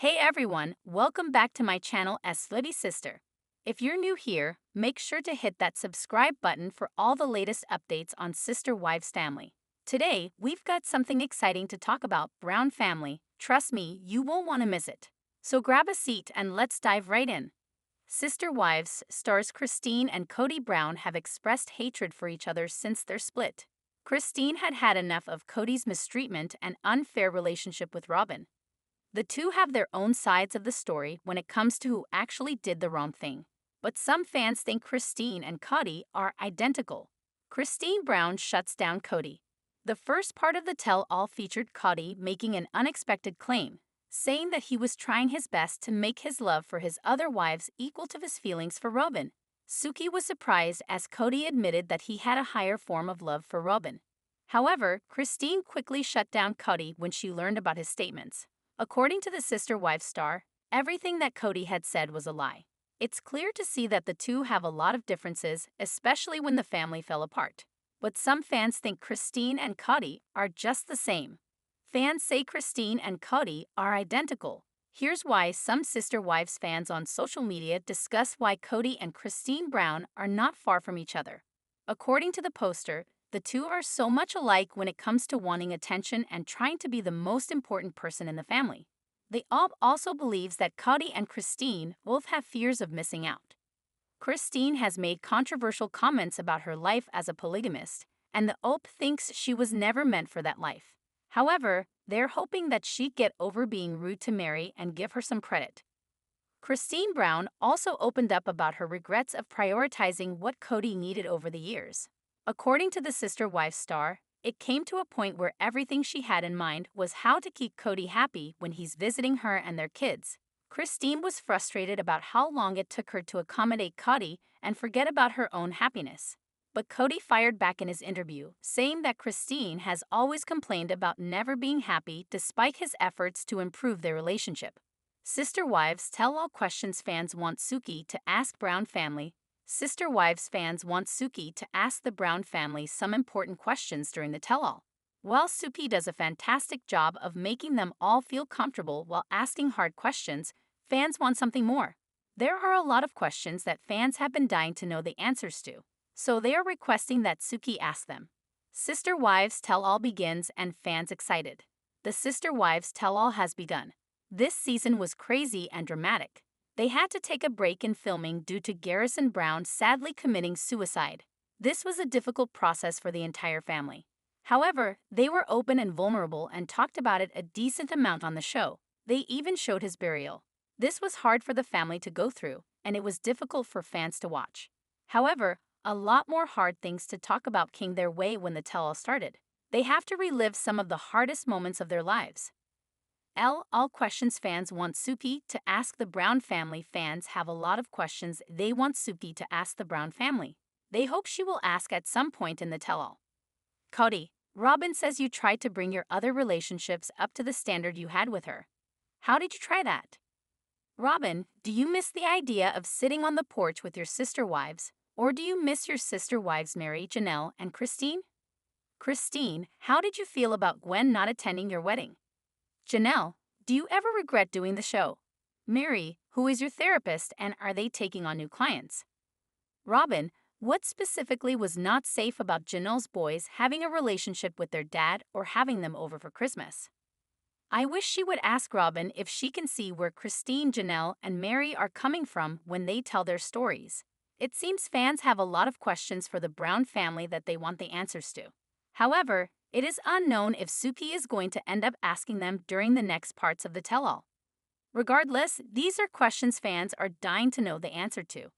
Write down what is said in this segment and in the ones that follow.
Hey everyone, welcome back to my channel as Slutty Sister. If you're new here, make sure to hit that subscribe button for all the latest updates on Sister Wives family. Today, we've got something exciting to talk about, Brown family. Trust me, you won't want to miss it. So grab a seat and let's dive right in. Sister Wives stars Christine and Kody Brown have expressed hatred for each other since their split. Christine had had enough of Kody's mistreatment and unfair relationship with Robyn. The two have their own sides of the story when it comes to who actually did the wrong thing. But some fans think Christine and Kody are identical. Christine Brown shuts down Kody. The first part of the tell-all featured Kody making an unexpected claim, saying that he was trying his best to make his love for his other wives equal to his feelings for Robyn. Suki was surprised as Kody admitted that he had a higher form of love for Robyn. However, Christine quickly shut down Kody when she learned about his statements. According to the Sister Wives star, everything that Kody had said was a lie. It's clear to see that the two have a lot of differences, especially when the family fell apart. But some fans think Christine and Kody are just the same. Fans say Christine and Kody are identical. Here's why some Sister Wives fans on social media discuss why Kody and Christine Brown are not far from each other. According to the poster, the two are so much alike when it comes to wanting attention and trying to be the most important person in the family. The OP also believes that Kody and Christine both have fears of missing out. Christine has made controversial comments about her life as a polygamist, and the OP thinks she was never meant for that life. However, they're hoping that she'd get over being rude to Mary and give her some credit. Christine Brown also opened up about her regrets of prioritizing what Kody needed over the years. According to the Sister Wives star, it came to a point where everything she had in mind was how to keep Kody happy when he's visiting her and their kids. Christine was frustrated about how long it took her to accommodate Kody and forget about her own happiness. But Kody fired back in his interview, saying that Christine has always complained about never being happy despite his efforts to improve their relationship. Sister Wives tell all questions fans want Suki to ask Brown family. Sister Wives fans want Suki to ask the Brown family some important questions during the tell-all. While Suki does a fantastic job of making them all feel comfortable while asking hard questions, fans want something more. There are a lot of questions that fans have been dying to know the answers to, so they are requesting that Suki ask them. Sister Wives Tell-All begins and fans excited. The Sister Wives Tell-All has begun. This season was crazy and dramatic. They had to take a break in filming due to Garrison Brown sadly committing suicide. This was a difficult process for the entire family. However, they were open and vulnerable and talked about it a decent amount on the show. They even showed his burial. This was hard for the family to go through, and it was difficult for fans to watch. However, a lot more hard things to talk about came their way when the tell-all started. They have to relive some of the hardest moments of their lives. All questions fans want Suki to ask the Brown family. Fans have a lot of questions they want Suki to ask the Brown family. They hope she will ask at some point in the tell-all. Kody, Robyn says you tried to bring your other relationships up to the standard you had with her. How did you try that? Robyn, do you miss the idea of sitting on the porch with your sister wives, or do you miss your sister wives Mary, Janelle, and Christine? Christine, how did you feel about Gwen not attending your wedding? Janelle, do you ever regret doing the show? Mary, who is your therapist and are they taking on new clients? Robyn, what specifically was not safe about Janelle's boys having a relationship with their dad or having them over for Christmas? I wish she would ask Robyn if she can see where Christine, Janelle, and Mary are coming from when they tell their stories. It seems fans have a lot of questions for the Brown family that they want the answers to. However, it is unknown if Suki is going to end up asking them during the next parts of the tell-all. Regardless, these are questions fans are dying to know the answer to.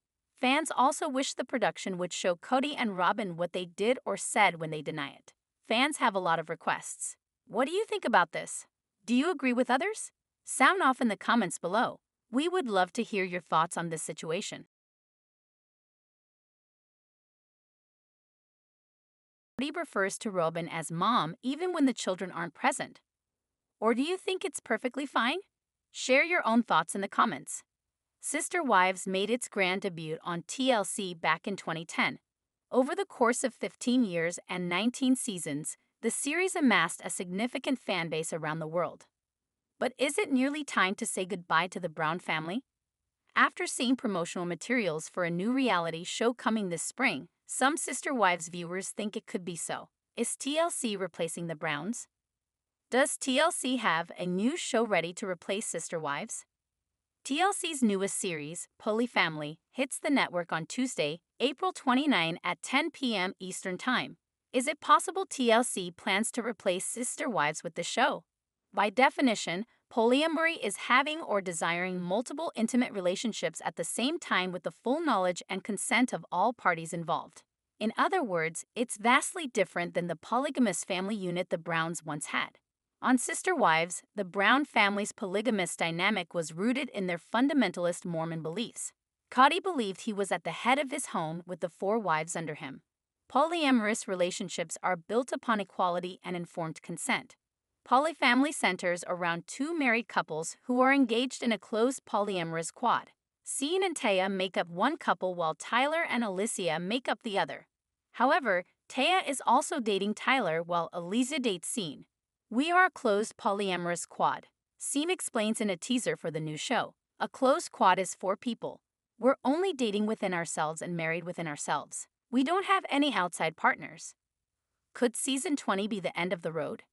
Fans also wish the production would show Kody and Robyn what they did or said when they deny it. Fans have a lot of requests. What do you think about this? Do you agree with others? Sound off in the comments below. We would love to hear your thoughts on this situation. Kody refers to Robyn as mom even when the children aren't present. Or do you think it's perfectly fine? Share your own thoughts in the comments. Sister Wives made its grand debut on TLC back in 2010. Over the course of 15 years and 19 seasons, the series amassed a significant fan base around the world. But is it nearly time to say goodbye to the Brown family? After seeing promotional materials for a new reality show coming this spring, some Sister Wives viewers think it could be so. Is TLC replacing the Browns? Does TLC have a new show ready to replace Sister Wives? TLC's newest series, Plea, hits the network on Tuesday, April 29 at 10 p.m. Eastern Time. Is it possible TLC plans to replace Sister Wives with the show? By definition, polyamory is having or desiring multiple intimate relationships at the same time with the full knowledge and consent of all parties involved. In other words, it's vastly different than the polygamous family unit the Browns once had. On Sister Wives, the Brown family's polygamous dynamic was rooted in their fundamentalist Mormon beliefs. Kody believed he was at the head of his home with the 4 wives under him. Polyamorous relationships are built upon equality and informed consent. Polyfamily centers around 2 married couples who are engaged in a closed polyamorous quad. Christine and Taya make up one couple while Tyler and Alicia make up the other. However, Taya is also dating Tyler while Alicia dates Christine. We are a closed polyamorous quad, Christine explains in a teaser for the new show. A closed quad is 4 people. We're only dating within ourselves and married within ourselves. We don't have any outside partners. Could season 20 be the end of the road?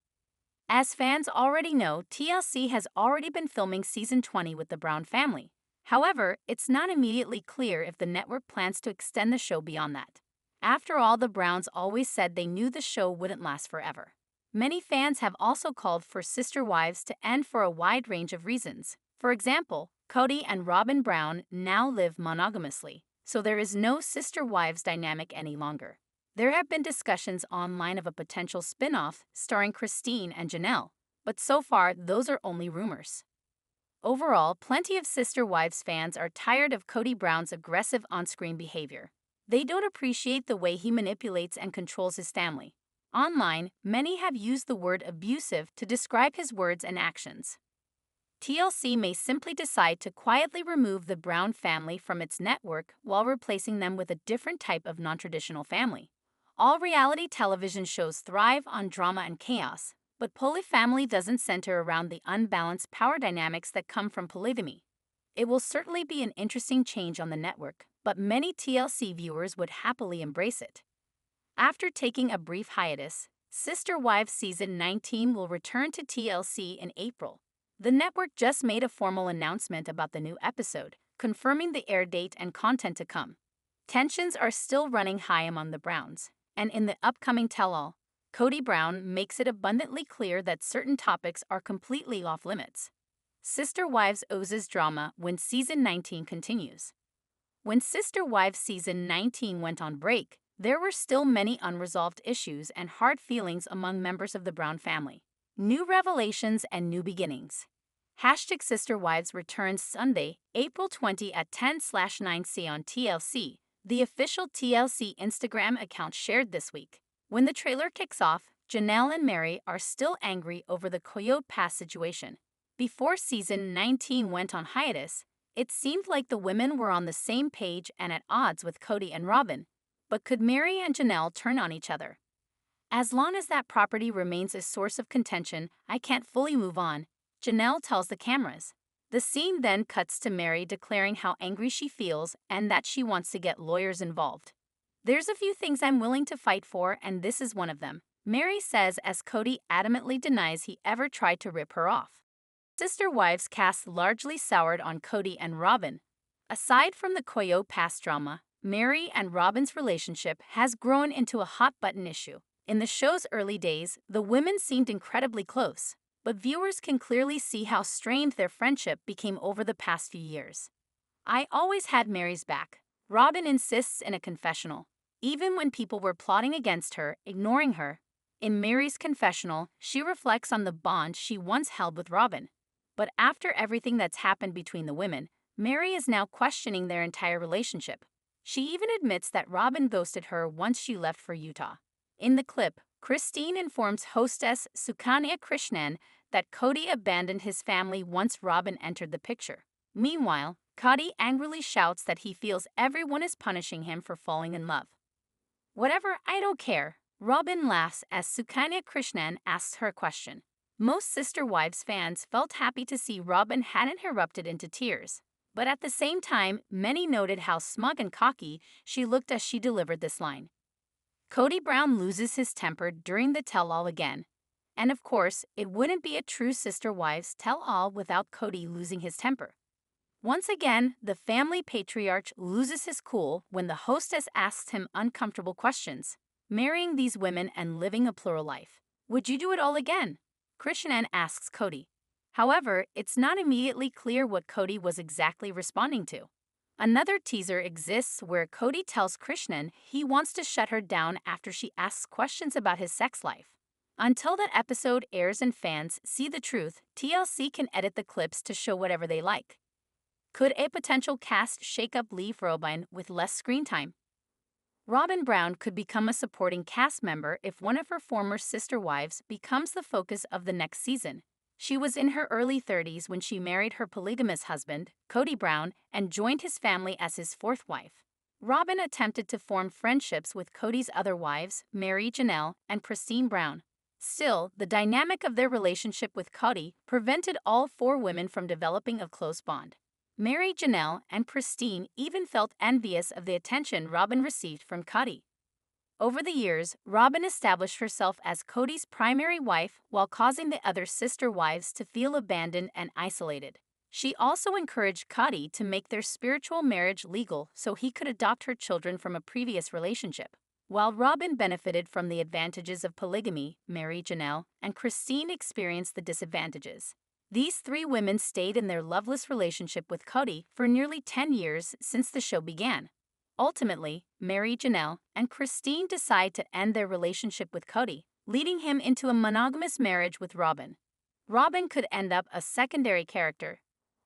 As fans already know, TLC has already been filming season 20 with the Brown family. However, it's not immediately clear if the network plans to extend the show beyond that. After all, the Browns always said they knew the show wouldn't last forever. Many fans have also called for Sister Wives to end for a wide range of reasons. For example, Kody and Brown now live monogamously, so there is no Sister Wives dynamic any longer. There have been discussions online of a potential spin-off starring Christine and but so far those are only rumors. Overall, plenty of Sister Wives fans are tired of Kody Brown's aggressive on-screen behavior. They don't appreciate the way he manipulates and controls his family. Online, many have used the word abusive to describe his words and actions. TLC may simply decide to quietly remove the Brown family from its network while replacing them with a different type of non-traditional family. All reality television shows thrive on drama and chaos, but polyfamily doesn't center around the unbalanced power dynamics that come from polygamy. It will certainly be an interesting change on the network, but many TLC viewers would happily embrace it. After taking a brief hiatus, Sister Wives Season 19 will return to TLC in April. The network just made a formal announcement about the new episode, confirming the air date and content to come. Tensions are still running high among the Browns, and in the upcoming tell-all, Kody Brown makes it abundantly clear that certain topics are completely off-limits. Sister Wives oozes drama when Season 19 continues. When Sister Wives Season 19 went on break, there were still many unresolved issues and hard feelings among members of the Brown family. New revelations and new beginnings. Hashtag Sister Wives returns Sunday, April 20 at 10/9 on TLC, the official TLC Instagram account shared this week. When the trailer kicks off, Janelle and Mary are still angry over the Coyote Pass situation. Before season 19 went on hiatus, it seemed like the women were on the same page and at odds with Kody and Robyn. But could Mary and Janelle turn on each other? As long as that property remains a source of contention, I can't fully move on, Janelle tells the cameras. The scene then cuts to Mary declaring how angry she feels and that she wants to get lawyers involved. There's a few things I'm willing to fight for, and this is one of them, Mary says as Kody adamantly denies he ever tried to rip her off. Sister Wives cast largely soured on Kody and Robyn. Aside from the Coyote Pass drama, Mary and Robyn's relationship has grown into a hot-button issue. In the show's early days, the women seemed incredibly close, but viewers can clearly see how strained their friendship became over the past few years. I always had Mary's back, Robyn insists in a confessional, even when people were plotting against her, ignoring her. In Mary's confessional, she reflects on the bond she once held with Robyn. But after everything that's happened between the women, Mary is now questioning their entire relationship. She even admits that Robyn ghosted her once she left for Utah. In the clip, Christine informs hostess Sukanya Krishnan that Kody abandoned his family once Robyn entered the picture. Meanwhile, Kody angrily shouts that he feels everyone is punishing him for falling in love. Whatever, I don't care, Robyn laughs as Sukanya Krishnan asks her a question. Most Sister Wives fans felt happy to see Robyn hadn't erupted into tears. But at the same time, many noted how smug and cocky she looked as she delivered this line. Kody Brown loses his temper during the tell-all again. And of course, it wouldn't be a true Sister Wives tell-all without Kody losing his temper. Once again, the family patriarch loses his cool when the hostess asks him uncomfortable questions. Marrying these women and living a plural life. Would you do it all again? Christian asks Kody. However, it's not immediately clear what Kody was exactly responding to. Another teaser exists where Kody tells Krishnan he wants to shut her down after she asks questions about his sex life. Until that episode airs and fans see the truth, TLC can edit the clips to show whatever they like. Could a potential cast shakeup leave Robyn with less screen time? Robyn Brown could become a supporting cast member if one of her former sister wives becomes the focus of the next season. She was in her early 30s when she married her polygamous husband, Kody Brown, and joined his family as his fourth wife. Robyn attempted to form friendships with Kody's other wives, Mary Janelle and Christine Brown. Still, the dynamic of their relationship with Kody prevented all four women from developing a close bond. Mary Janelle and Christine even felt envious of the attention Robyn received from Kody. Over the years, Robyn established herself as Kody's primary wife while causing the other sister wives to feel abandoned and isolated. She also encouraged Kody to make their spiritual marriage legal so he could adopt her children from a previous relationship. While Robyn benefited from the advantages of polygamy, Mary Janelle and Christine experienced the disadvantages. These three women stayed in their loveless relationship with Kody for nearly 10 years since the show began. Ultimately, Mary Janelle and Christine decide to end their relationship with Kody, leading him into a monogamous marriage with Robyn. Robyn could end up a secondary character.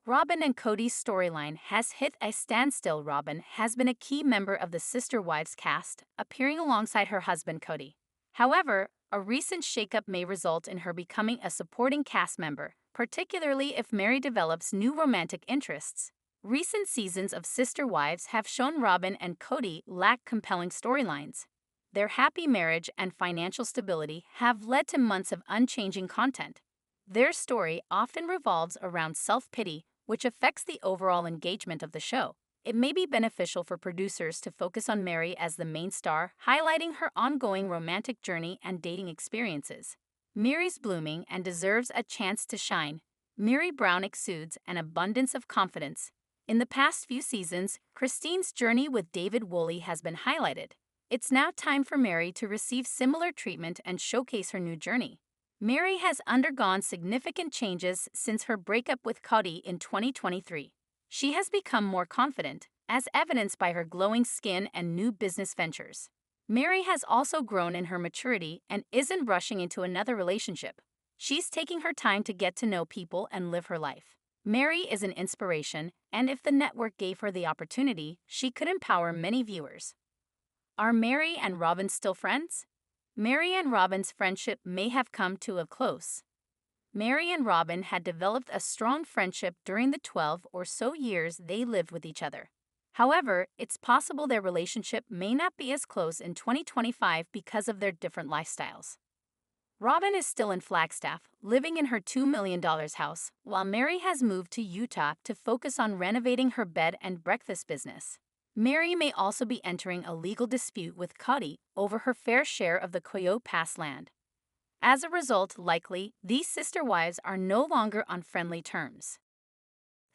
Robyn and Kody's storyline has hit a standstill. Robyn has been a key member of the Sister Wives cast, appearing alongside her husband Kody. However, a recent shakeup may result in her becoming a supporting cast member, particularly if Mary develops new romantic interests. Recent seasons of Sister Wives have shown Robyn and Kody lack compelling storylines. Their happy marriage and financial stability have led to months of unchanging content. Their story often revolves around self-pity, which affects the overall engagement of the show. It may be beneficial for producers to focus on Mary as the main star, highlighting her ongoing romantic journey and dating experiences. Mary's blooming and deserves a chance to shine. Mary Brown exudes an abundance of confidence. In the past few seasons, Christine's journey with David Woolley has been highlighted. It's now time for Mary to receive similar treatment and showcase her new journey. Mary has undergone significant changes since her breakup with Kody in 2023. She has become more confident, as evidenced by her glowing skin and new business ventures. Mary has also grown in her maturity and isn't rushing into another relationship. She's taking her time to get to know people and live her life. Mary is an inspiration, and if the network gave her the opportunity, she could empower many viewers. Are Mary and Robyn still friends? Mary and Robyn's friendship may have come to a close. Mary and Robyn had developed a strong friendship during the 12 or so years they lived with each other. However, it's possible their relationship may not be as close in 2025 because of their different lifestyles. Robyn is still in Flagstaff, living in her $2 million house, while Mary has moved to Utah to focus on renovating her bed and breakfast business. Mary may also be entering a legal dispute with Kody over her fair share of the Coyote Pass land. As a result, likely, these sister wives are no longer on friendly terms.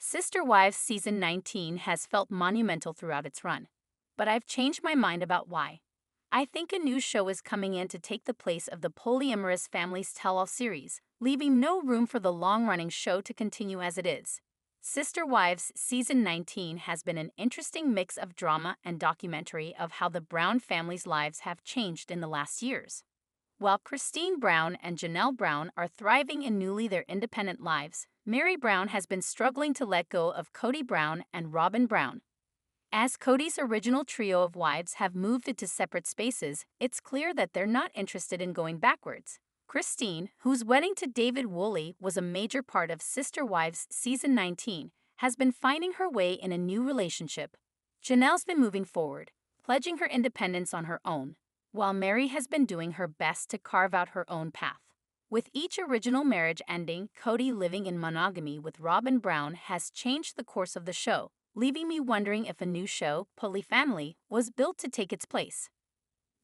Sister Wives Season 19 has felt monumental throughout its run, but I've changed my mind about why. I think a new show is coming in to take the place of the polyamorous Families Tell-All series, leaving no room for the long-running show to continue as it is. Sister Wives Season 19 has been an interesting mix of drama and documentary of how the Brown family's lives have changed in the last years. While Christine Brown and Janelle Brown are thriving in newly their independent lives, Mary Brown has been struggling to let go of Kody Brown and Robyn Brown. As Kody's original trio of wives have moved into separate spaces, it's clear that they're not interested in going backwards. Christine, whose wedding to David Woolley was a major part of Sister Wives Season 19, has been finding her way in a new relationship. Janelle's been moving forward, pledging her independence on her own, while Mary has been doing her best to carve out her own path. With each original marriage ending, Kody living in monogamy with Robyn Brown has changed the course of the show, leaving me wondering if a new show, Plea, was built to take its place.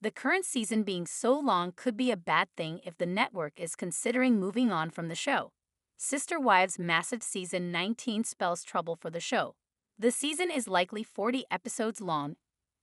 The current season being so long could be a bad thing if the network is considering moving on from the show. Sister Wives' massive season 19 spells trouble for the show. The season is likely 40 episodes long.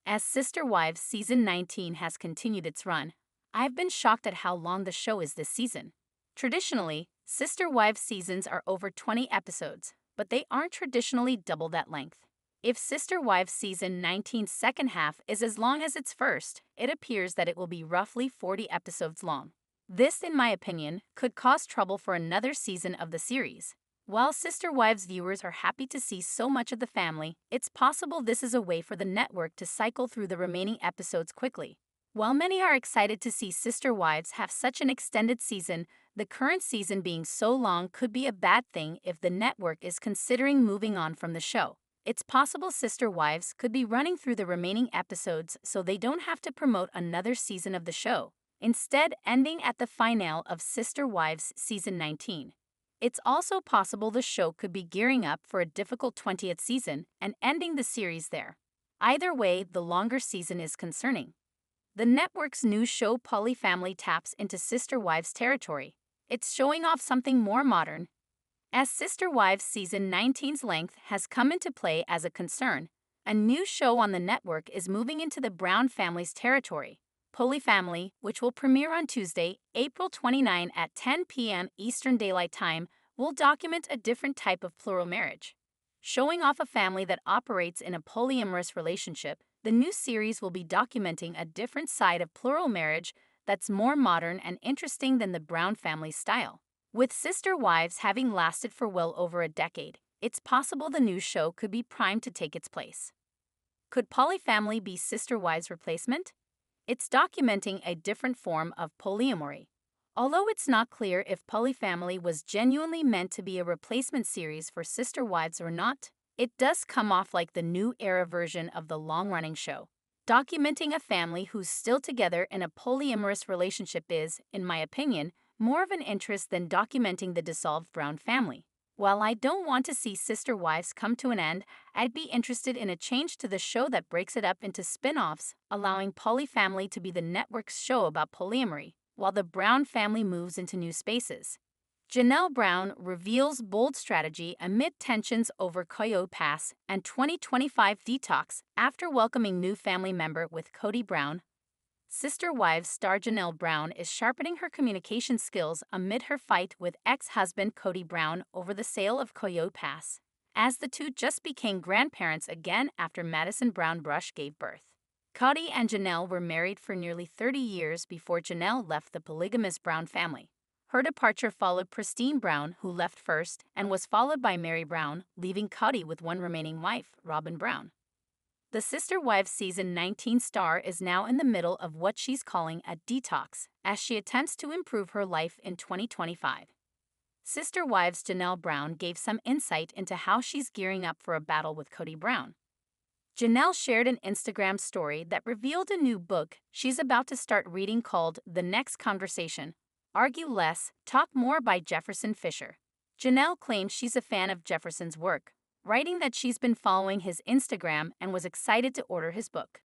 As Sister Wives season 19 has continued its run, I've been shocked at how long the show is this season. Traditionally, Sister Wives seasons are over 20 episodes, but they aren't traditionally double that length. If Sister Wives season 19's second half is as long as its first, it appears that it will be roughly 40 episodes long. This, in my opinion, could cause trouble for another season of the series. While Sister Wives viewers are happy to see so much of the family, it's possible this is a way for the network to cycle through the remaining episodes quickly. While many are excited to see Sister Wives have such an extended season, the current season being so long could be a bad thing if the network is considering moving on from the show. It's possible Sister Wives could be running through the remaining episodes so they don't have to promote another season of the show, instead ending at the finale of Sister Wives season 19. It's also possible the show could be gearing up for a difficult 20th season and ending the series there. Either way, the longer season is concerning. The network's new show Plea taps into Sister Wives territory. It's showing off something more modern. As Sister Wives season 19's length has come into play as a concern, a new show on the network is moving into the Brown family's territory. Plea, which will premiere on Tuesday, April 29 at 10 p.m. Eastern Daylight Time, will document a different type of plural marriage. Showing off a family that operates in a polyamorous relationship, the new series will be documenting a different side of plural marriage that's more modern and interesting than the Brown family's style. With Sister Wives having lasted for well over a decade, it's possible the new show could be primed to take its place. Could Plea be Sister Wives' replacement? It's documenting a different form of polyamory. Although it's not clear if Plea was genuinely meant to be a replacement series for Sister Wives or not, it does come off like the new era version of the long-running show. Documenting a family who's still together in a polyamorous relationship is, in my opinion, more of an interest than documenting the dissolved Brown family. While I don't want to see Sister Wives come to an end, I'd be interested in a change to the show that breaks it up into spin-offs, allowing Plea to be the network's show about polyamory, while the Brown family moves into new spaces. Janelle Brown reveals bold strategy amid tensions over Coyote Pass and 2025 detox after welcoming new family member with Kody Brown. Sister Wives star Janelle Brown is sharpening her communication skills amid her fight with ex-husband Kody Brown over the sale of Coyote Pass, as the two just became grandparents again after Madison Brown Brush gave birth. Kody and Janelle were married for nearly 30 years before Janelle left the polygamous Brown family. Her departure followed Christine Brown, who left first, and was followed by Mary Brown, leaving Kody with one remaining wife, Robyn Brown. The Sister Wives season 19 star is now in the middle of what she's calling a detox, as she attempts to improve her life in 2025. Sister Wives Janelle Brown gave some insight into how she's gearing up for a battle with Kody Brown. Janelle shared an Instagram story that revealed a new book she's about to start reading called The Next Conversation, Argue Less, Talk More by Jefferson Fisher. Janelle claims she's a fan of Jefferson's work, writing that she's been following his Instagram and was excited to order his book.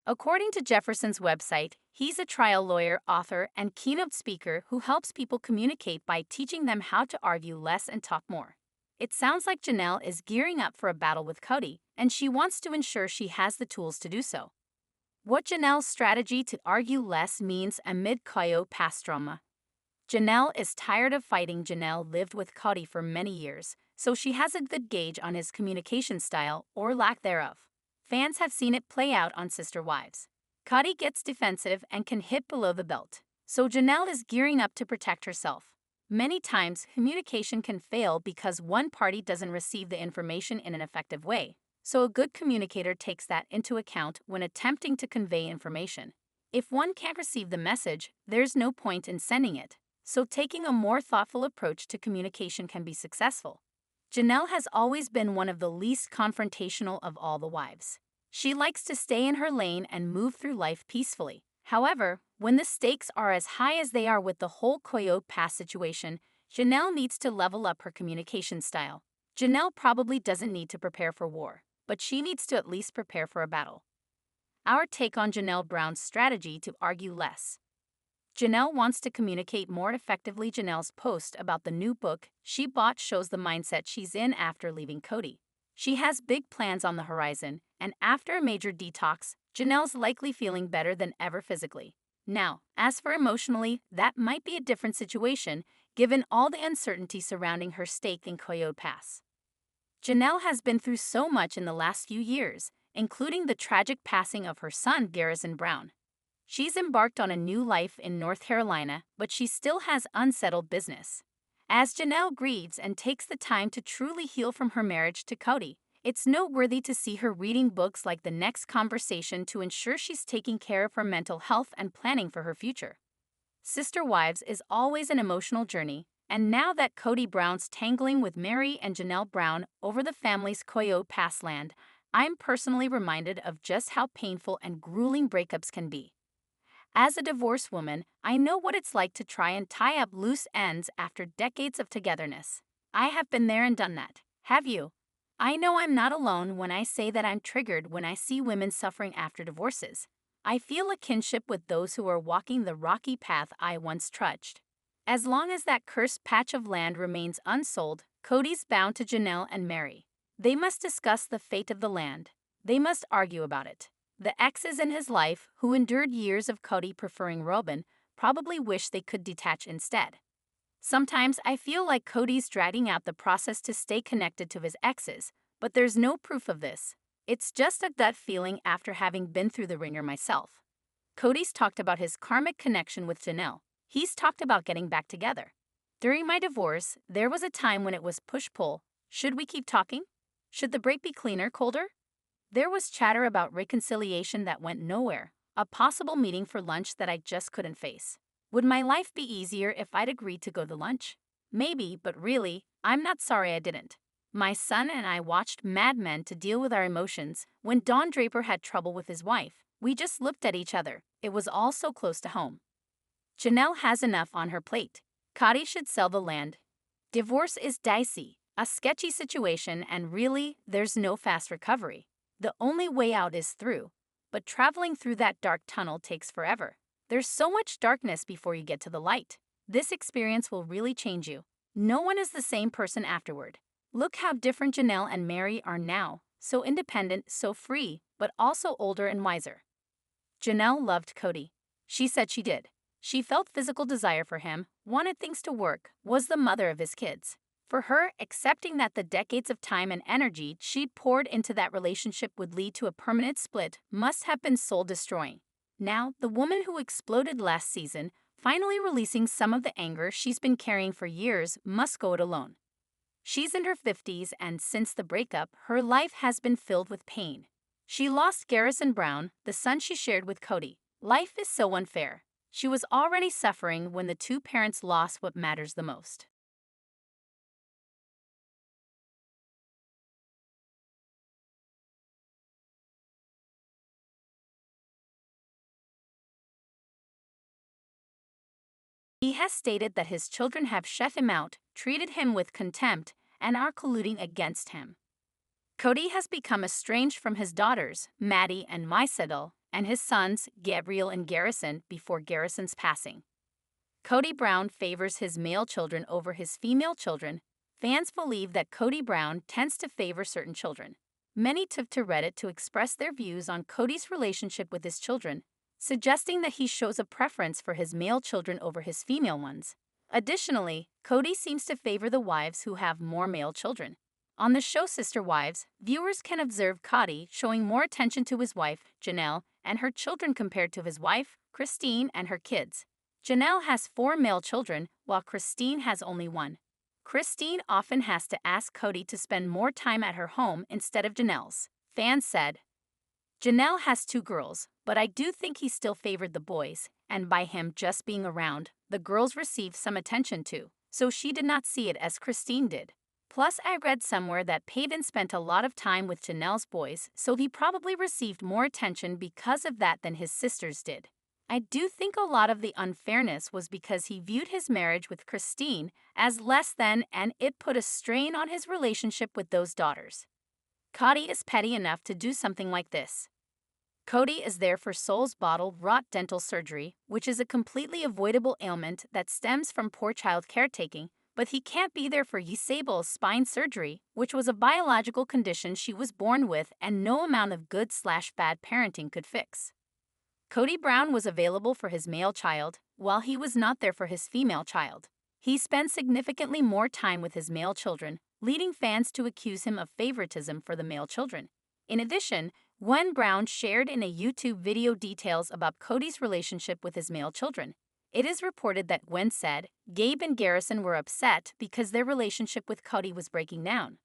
According to Jefferson's website, he's a trial lawyer, author, and keynote speaker who helps people communicate by teaching them how to argue less and talk more. It sounds like Janelle is gearing up for a battle with Kody, and she wants to ensure she has the tools to do so. What Janelle's strategy to argue less means amid Coyote Pass drama. Janelle is tired of fighting. Janelle lived with Kody for many years, so she has a good gauge on his communication style or lack thereof. Fans have seen it play out on Sister Wives. Kody gets defensive and can hit below the belt, so Janelle is gearing up to protect herself. Many times, communication can fail because one party doesn't receive the information in an effective way, so a good communicator takes that into account when attempting to convey information. If one can't receive the message, there's no point in sending it, so taking a more thoughtful approach to communication can be successful. Janelle has always been one of the least confrontational of all the wives. She likes to stay in her lane and move through life peacefully. However, when the stakes are as high as they are with the whole Coyote Pass situation, Janelle needs to level up her communication style. Janelle probably doesn't need to prepare for war, but she needs to at least prepare for a battle. Our take on Janelle Brown's strategy to argue less. Janelle wants to communicate more effectively. Janelle's post about the new book she bought shows the mindset she's in after leaving Kody. She has big plans on the horizon, and after a major detox, Janelle's likely feeling better than ever physically. Now, as for emotionally, that might be a different situation, given all the uncertainty surrounding her stake in Coyote Pass. Janelle has been through so much in the last few years, including the tragic passing of her son, Garrison Brown. She's embarked on a new life in North Carolina, but she still has unsettled business. As Janelle grieves and takes the time to truly heal from her marriage to Kody, it's noteworthy to see her reading books like The Next Conversation to ensure she's taking care of her mental health and planning for her future. Sister Wives is always an emotional journey, and now that Kody Brown's tangling with Mary and Janelle Brown over the family's Coyote Pass land, I'm personally reminded of just how painful and grueling breakups can be. As a divorced woman, I know what it's like to try and tie up loose ends after decades of togetherness. I have been there and done that. Have you? I know I'm not alone when I say that I'm triggered when I see women suffering after divorces. I feel a kinship with those who are walking the rocky path I once trudged. As long as that cursed patch of land remains unsold, Kody's bound to Janelle and Mary. They must discuss the fate of the land. They must argue about it. The exes in his life, who endured years of Kody preferring Robyn, probably wish they could detach instead. Sometimes I feel like Kody's dragging out the process to stay connected to his exes, but there's no proof of this. It's just a gut feeling after having been through the ringer myself. Kody's talked about his karmic connection with Janelle. He's talked about getting back together. During my divorce, there was a time when it was push-pull. Should we keep talking? Should the break be cleaner, colder? There was chatter about reconciliation that went nowhere, a possible meeting for lunch that I just couldn't face. Would my life be easier if I'd agreed to go to lunch? Maybe, but really, I'm not sorry I didn't. My son and I watched Mad Men to deal with our emotions. When Don Draper had trouble with his wife, we just looked at each other. It was all so close to home. Janelle has enough on her plate. Kody should sell the land. Divorce is dicey, a sketchy situation, and really, there's no fast recovery. The only way out is through, but traveling through that dark tunnel takes forever. There's so much darkness before you get to the light. This experience will really change you. No one is the same person afterward. Look how different Janelle and Mary are now, so independent, so free, but also older and wiser. Janelle loved Kody. She said she did. She felt physical desire for him, wanted things to work, was the mother of his kids. For her, accepting that the decades of time and energy she'd poured into that relationship would lead to a permanent split must have been soul-destroying. Now, the woman who exploded last season, finally releasing some of the anger she's been carrying for years, must go it alone. She's in her 50s, and since the breakup, her life has been filled with pain. She lost Garrison Brown, the son she shared with Kody. Life is so unfair. She was already suffering when the two parents lost what matters the most. He has stated that his children have shut him out, treated him with contempt, and are colluding against him. Kody has become estranged from his daughters, Maddie and Mysedel, and his sons, Gabriel and Garrison, before Garrison's passing. Kody Brown favors his male children over his female children. Fans believe that Kody Brown tends to favor certain children. Many took to Reddit to express their views on Kody's relationship with his children, suggesting that he shows a preference for his male children over his female ones. Additionally, Kody seems to favor the wives who have more male children. On the show Sister Wives, viewers can observe Kody showing more attention to his wife, Janelle, and her children compared to his wife, Christine, and her kids. Janelle has 4 male children, while Christine has only 1. Christine often has to ask Kody to spend more time at her home instead of Janelle's. Fans said, Janelle has 2 girls, but I do think he still favored the boys, and by him just being around, the girls received some attention too, so she did not see it as Christine did. Plus, I read somewhere that Payton spent a lot of time with Janelle's boys, so he probably received more attention because of that than his sisters did. I do think a lot of the unfairness was because he viewed his marriage with Christine as less than, and it put a strain on his relationship with those daughters. Kody is petty enough to do something like this. Kody is there for Soul's bottle rot dental surgery, which is a completely avoidable ailment that stems from poor child caretaking, but he can't be there for Ysabel's spine surgery, which was a biological condition she was born with and no amount of good/bad parenting could fix. Kody Brown was available for his male child, while he was not there for his female child. He spent significantly more time with his male children, leading fans to accuse him of favoritism for the male children. In addition, Gwen Brown shared in a YouTube video details about Kody's relationship with his male children. It is reported that Gwen said Gabe and Garrison were upset because their relationship with Kody was breaking down.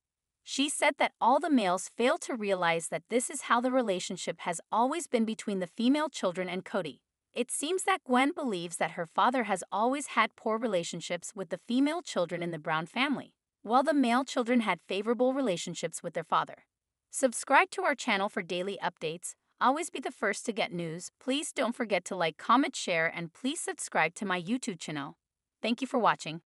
She said that all the males fail to realize that this is how the relationship has always been between the female children and Kody. It seems that Gwen believes that her father has always had poor relationships with the female children in the Brown family, while the male children had favorable relationships with their father. Subscribe to our channel for daily updates. Always be the first to get news. Please don't forget to like, comment, share, and please subscribe to my YouTube channel. Thank you for watching.